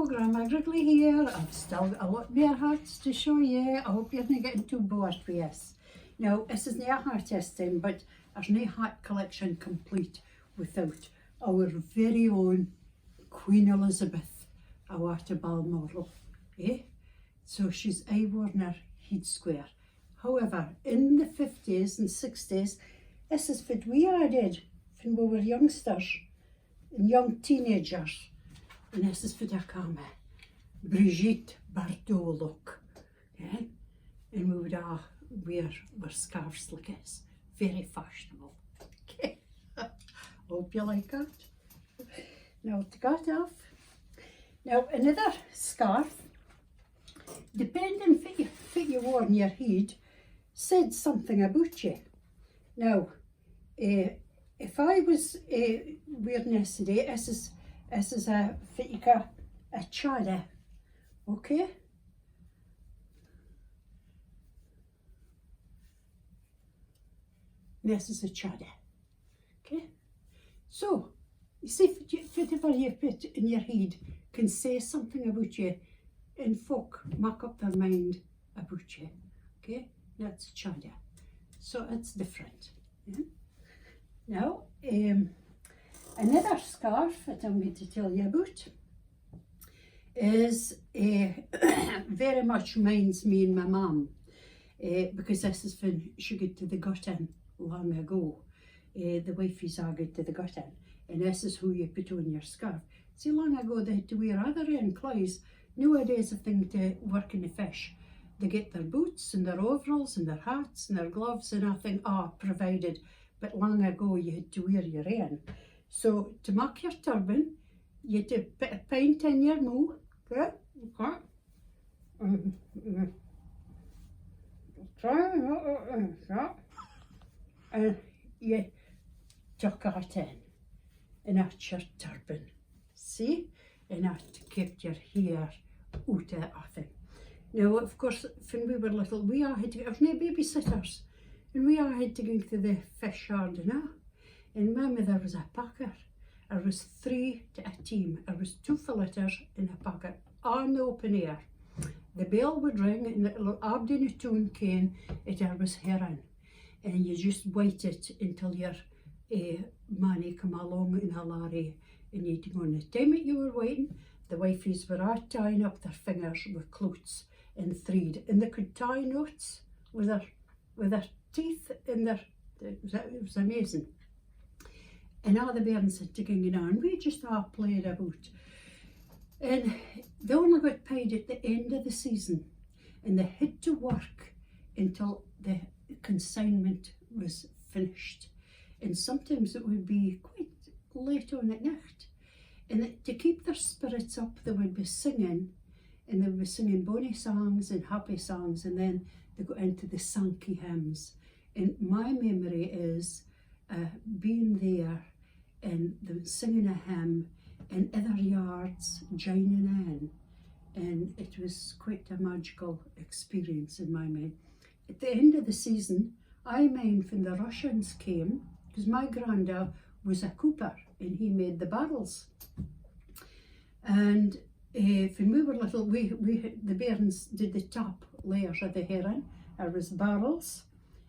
Grandma Griggly here. I've still got a lot more hearts to show you. I hope you're not getting too bored with this. Now, this is not a heart testing, but there's no heart collection complete without our very own Queen Elizabeth, a water Balmoral. So she's worn her head square. However, in the 50s and 60s, this is what we did when we were youngsters and young teenagers. And this is for the camera. Brigitte Bardot look. And we would all wear scarves like this. Very fashionable. Okay. Hope you like that. Now to cut off. Now another scarf, depending what you wore on your head, said something about you. Now, if I was wearing this today, this is a chada, okay? This is a chada, okay? So, you see, whatever you put in your head can say something about you, and folk make up their mind about you, okay? That's a chada, so it's different. Yeah? Now, another scarf that I'm going to tell you about is very much reminds me and my mum, because this is when she got to the gut-in long ago. The wifeys are good to the gut-in, and this is who you put on your scarf. See, long ago they had to wear other end clothes. Nowadays a thing to work in the fish. They get their boots and their overalls and their hats and their gloves and everything provided. But long ago you had to wear your own. So to make your turban, you had to put a pint in your mouth, okay? And you tuck it in, and that's your turban. See? And that kept your hair out of everything. Now, of course, when we were little, we all had to, there was no babysitters, and we all had to go to the fish yard and my mother was a packer. There was 3 to a team. There was 2 filleters in a packer on the open air. The bell would ring and the little Aberdeen tune came, there was herring. And you just waited until your money come along in a lorry, and you'd go on. The time that you were waiting, the wifeys were all tying up their fingers with cloths and thread, and they could tie knots with their teeth in their, it was amazing. And all the bairns had to go on, we just all played about. And they only got paid at the end of the season, and they had to work until the consignment was finished. And sometimes it would be quite late on at night. And to keep their spirits up, they would be singing, and they would be singing bonny songs and happy songs, and then they got into the Sankey hymns. And my memory is being there and they were singing a hymn in other yards joining in, and it was quite a magical experience in my mind. At the end of the season, I mind when the Russians came, because my granda was a cooper and he made the barrels. And when we were little, the bairns did the top layers of the herring. There was barrels,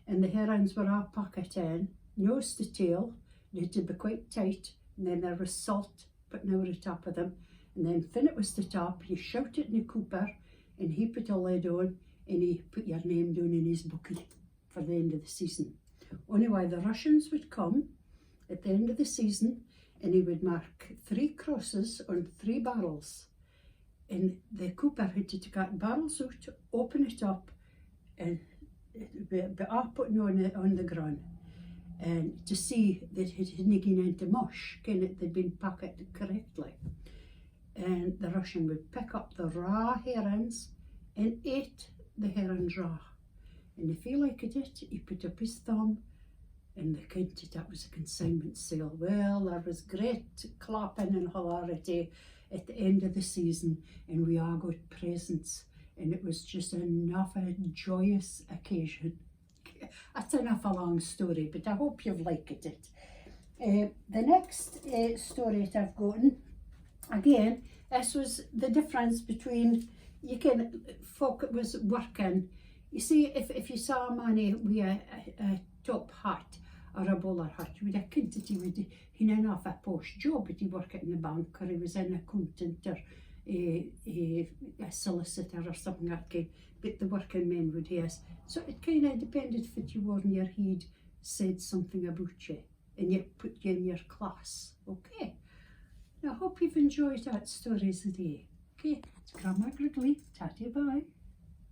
and the herrings were all packed in, nose to tail. They had to be quite tight, and then there was salt putting over the top of them. And then when it was the top, you shout it in the cooper, and he put a lid on, and he put your name down in his bookie for the end of the season. Anyway, the Russians would come at the end of the season, and he would mark 3 crosses on 3 barrels. And the cooper had to take that barrels out, open it up, and be all putting on the ground, and to see that it hadn't gone into mush, they'd been packed correctly. And the Russian would pick up the raw herrings and ate the herrings raw. And if he liked it, he put up his thumb, and they counted that was a consignment sale. Well, there was great clapping and hilarity at the end of the season, and we all got presents, and it was just enough a joyous occasion. That's enough a long story, but I hope you've liked it. The next story that I've gotten, again, this was the difference between, you can, folk was working. You see, if you saw a man with a top hat or a bowler hat, you would have kids that he didn't have a posh job, but he worked in the bank, or he was an accountant, or a solicitor or something like that, but the working men would have. So it kind of depended if you were in your head, said something about you, and yet put you in your class. Okay, I hope you've enjoyed that stories today. Okay, it's Grandma Griggly. Tatty bye.